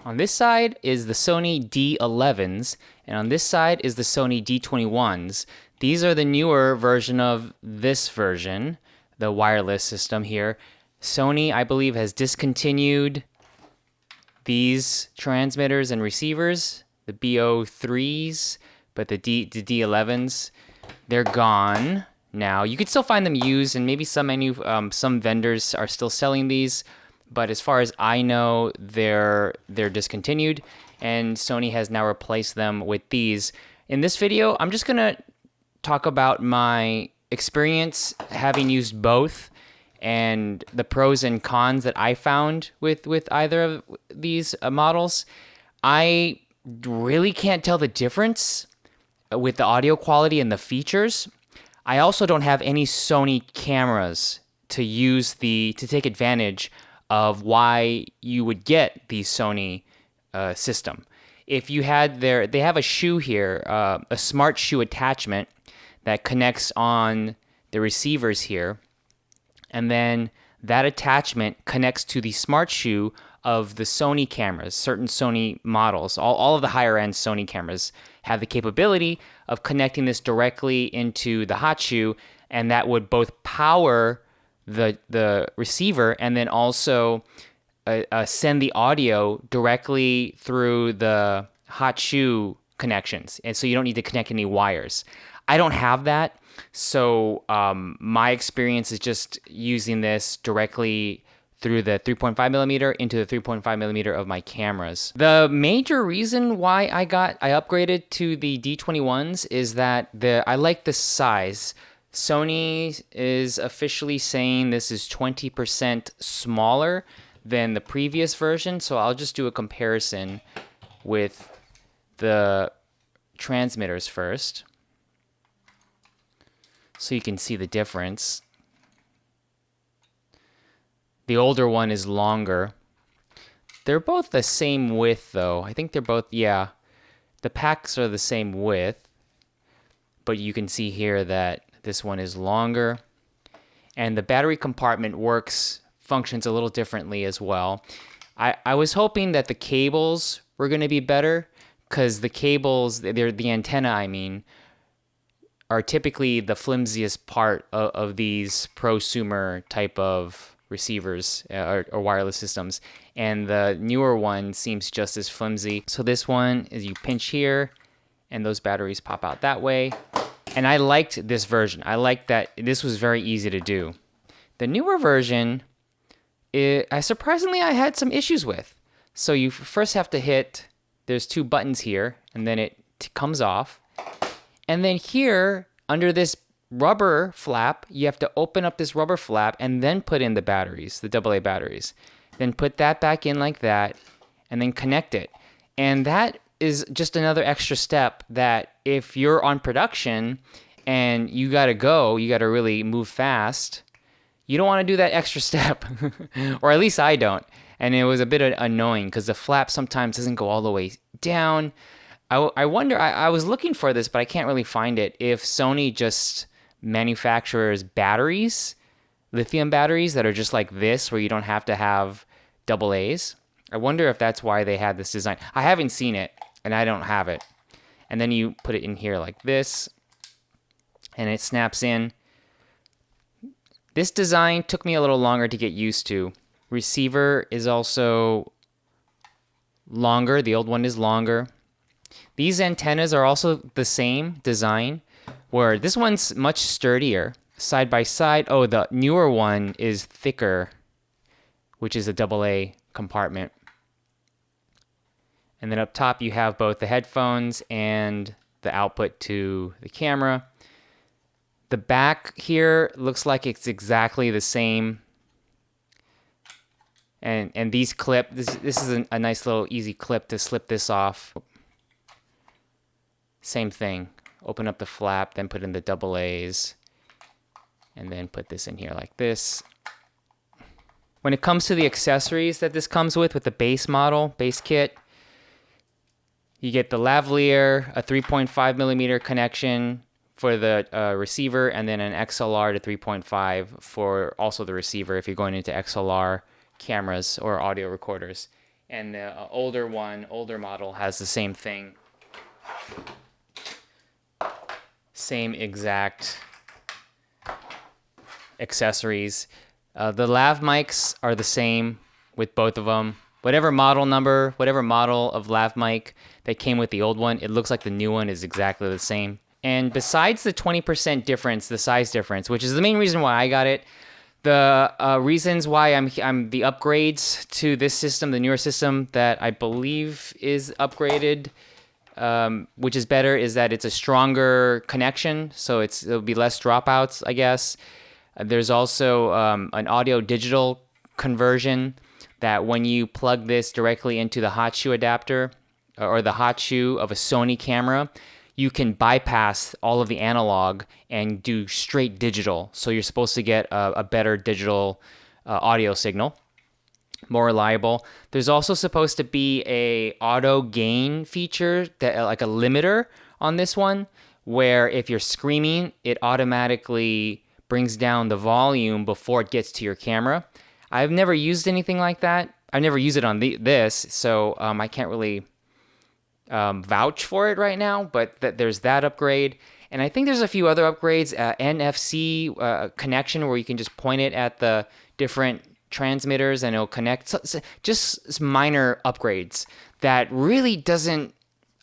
On this side is the Sony D11s, and on this side is the Sony D21s. These are the newer version of this version, the wireless system here. Sony, I believe, has discontinued these transmitters and receivers, the BO3s, but the D11s, they're gone now. You could still find them used, and maybe some vendors are still selling these, but as far as I know, they're discontinued, and Sony has now replaced them with these. In this video, I'm just gonna talk about my experience having used both and the pros and cons that I found with either of these models. I really can't tell the difference with the audio quality and the features. I also don't have any Sony cameras to take advantage of why you would get the Sony system. If you had they have a shoe here, a smart shoe attachment that connects on the receivers here, and then that attachment connects to the smart shoe of the Sony cameras. Certain Sony models, all of the higher end Sony cameras have the capability of connecting this directly into the hot shoe, and that would both power the receiver and then also send the audio directly through the hot shoe connections. And so you don't need to connect any wires. I don't have that. So my experience is just using this directly through the 3.5 millimeter into the 3.5 millimeter of my cameras. The major reason why I upgraded to the D21s is that I like the size. Sony is officially saying this is 20% smaller than the previous version, so I'll just do a comparison with the transmitters first, so you can see the difference. The older one is longer. They're both the same width, though. I think they're both, yeah. The packs are the same width, but you can see here that this one is longer. And the battery compartment functions a little differently as well. I was hoping that the cables were going to be better, because the cables, the antenna, I mean, are typically the flimsiest part of these prosumer type of receivers or wireless systems, and the newer one seems just as flimsy. So this one is, you pinch here and those batteries pop out that way, and I liked this version. I liked that this was very easy to do. The newer version, I had some issues with. So you first have to hit, there's two buttons here, and then it comes off. And then here, under this rubber flap, you have to open up this rubber flap and then put in the batteries, the AA batteries. Then put that back in like that, and then connect it. And that is just another extra step that if you're on production and you gotta really move fast, you don't want to do that extra step. Or at least I don't. And it was a bit annoying because the flap sometimes doesn't go all the way down. I wonder, I was looking for this, but I can't really find it, if Sony just manufactures batteries, lithium batteries that are just like this, where you don't have to have AA's. I wonder if that's why they had this design. I haven't seen it, and I don't have it. And then you put it in here like this, and it snaps in. This design took me a little longer to get used to. Receiver is also longer. The old one is longer. These antennas are also the same design, where this one's much sturdier. Side by side, the newer one is thicker, which is a AA compartment. And then up top you have both the headphones and the output to the camera. The back here looks like it's exactly the same. And these this is a nice little easy clip to slip this off. Same thing. Open up the flap, then put in the AA's, and then put this in here like this. When it comes to the accessories that this comes with the base kit, you get the lavalier, a 3.5 millimeter connection for the receiver, and then an XLR to 3.5 for also the receiver if you're going into XLR cameras or audio recorders. And the older model has the same thing. Same exact accessories. The lav mics are the same with both of them. Whatever model number, whatever model of lav mic that came with the old one, it looks like the new one is exactly the same. And besides the 20% difference, the size difference, which is the main reason why I got it, the reasons why I'm the upgrades to this system, the newer system that I believe is upgraded, which is better, is that it's a stronger connection, so it'll be less dropouts, I guess. There's also an audio digital conversion that when you plug this directly into the hot shoe adapter or the hot shoe of a Sony camera, you can bypass all of the analog and do straight digital. So you're supposed to get a better digital audio signal, more reliable. There's also supposed to be a auto gain feature, that like a limiter on this one, where if you're screaming, it automatically brings down the volume before it gets to your camera. I've never used anything like that. I've never used it on this, so I can't really vouch for it right now, but there's that upgrade. And I think there's a few other upgrades, NFC connection where you can just point it at the different transmitters and it'll connect. So just minor upgrades that really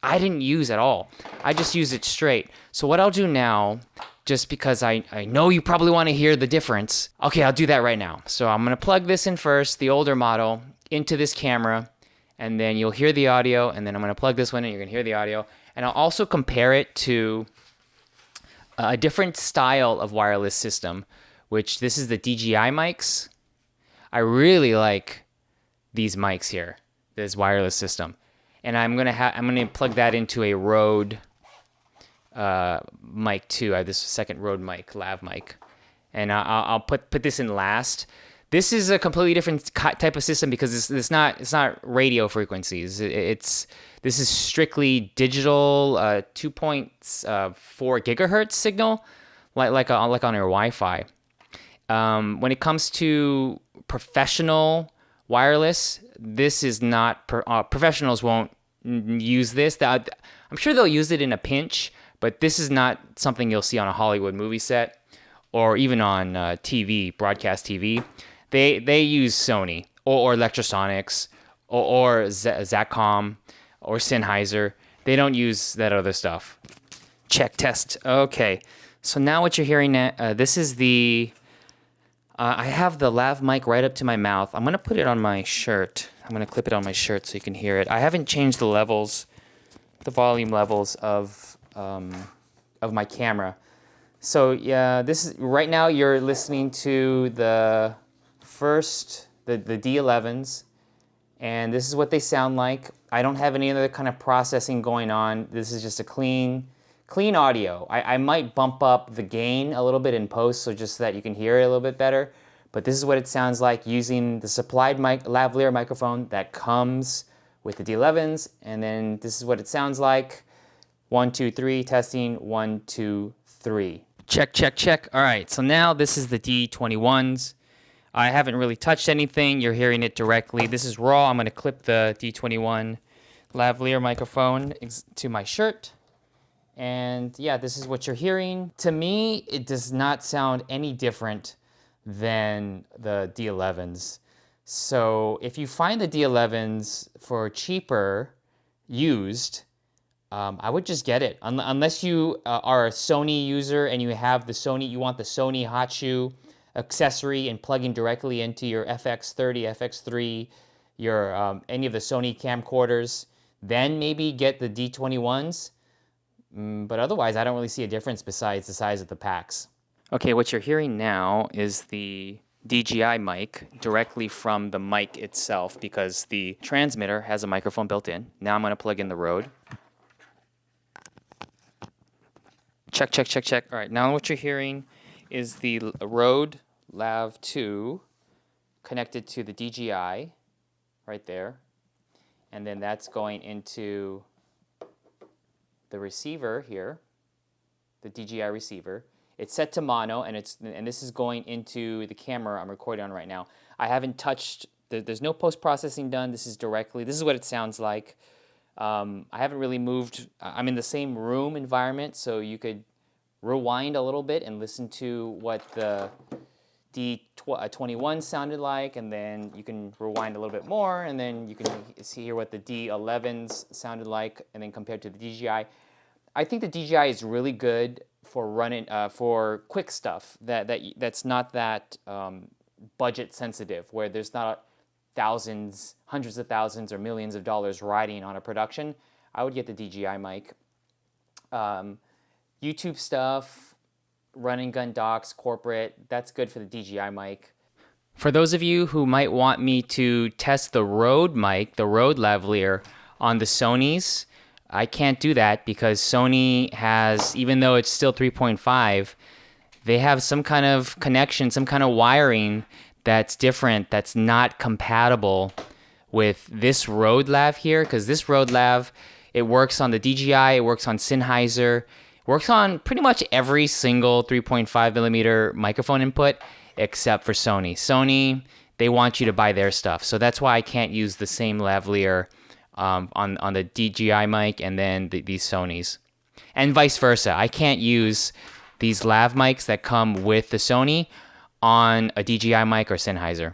I didn't use at all. I just use it straight. So what I'll do now, just because I know you probably want to hear the difference. Okay, I'll do that right now. So I'm going to plug this in first, the older model, into this camera, and then you'll hear the audio, and then I'm going to plug this one in, you're going to hear the audio. And I'll also compare it to a different style of wireless system, which this is the DJI mics. I really like these mics here, this wireless system. And I'm going to plug that into a Rode mic too. I have this second Rode mic, lav mic, and I'll put this in last. This is a completely different type of system because it's not radio frequencies. This is strictly digital 2.4 gigahertz signal, like on your Wi-Fi. When it comes to professional wireless, this is not professionals won't use this. I'm sure they'll use it in a pinch. But this is not something you'll see on a Hollywood movie set or even on TV, broadcast TV. They use Sony or Electrosonics or Zacom or Sennheiser. They don't use that other stuff. Check, test. Okay. So now what you're hearing, this is I have the lav mic right up to my mouth. I'm going to put it on my shirt. I'm going to clip it on my shirt so you can hear it. I haven't changed the volume levels of my camera. So yeah, this is right now you're listening to the D11s, and this is what they sound like. I don't have any other kind of processing going on. This is just a clean audio. I might bump up the gain a little bit in post, so just so that you can hear it a little bit better. But this is what it sounds like using the supplied lavalier microphone that comes with the D11s, and then this is what it sounds like. 1, 2, 3, testing. 1, 2, 3. Check, check, check. All right, so now this is the D21s. I haven't really touched anything. You're hearing it directly. This is raw. I'm going to clip the D21 lavalier microphone to my shirt. And yeah, this is what you're hearing. To me, it does not sound any different than the D11s. So if you find the D11s for cheaper used, I would just get it. Unless you are a Sony user and you want the Sony hot shoe accessory and plugging directly into your FX30, FX3, your any of the Sony camcorders, then maybe get the D21s. But otherwise, I don't really see a difference besides the size of the packs. Okay, what you're hearing now is the DJI mic directly from the mic itself because the transmitter has a microphone built in. Now I'm going to plug in the Rode. Check, check, check, check. All right, now what you're hearing is the Rode Lav 2 connected to the DJI right there. And then that's going into the receiver here, the DJI receiver. It's set to mono, and this is going into the camera I'm recording on right now. I haven't touched there's no post-processing done. This is what it sounds like. I haven't really moved. I'm in the same room environment, so you could rewind a little bit and listen to what the D21 sounded like, and then you can rewind a little bit more, and then you can hear what the D11s sounded like, and then compared to the DJI. I think the DJI is really good for running for quick stuff that's not that budget sensitive, where there's not thousands, hundreds of thousands, or millions of dollars riding on a production. I would get the DJI mic. YouTube stuff, running gun docks, corporate, that's good for the DJI mic. For those of you who might want me to test the Rode mic, the Rode lavalier, on the Sonys, I can't do that because Sony has, even though it's still 3.5, they have some kind of connection, some kind of wiring that's different, that's not compatible with this Rode lav here, because this Rode lav, it works on the DJI, it works on Sennheiser, works on pretty much every single 3.5 millimeter microphone input except for Sony. Sony, they want you to buy their stuff, so that's why I can't use the same lavalier on the DJI mic and then these Sonys. And vice versa. I can't use these lav mics that come with the Sony on a DJI mic or Sennheiser.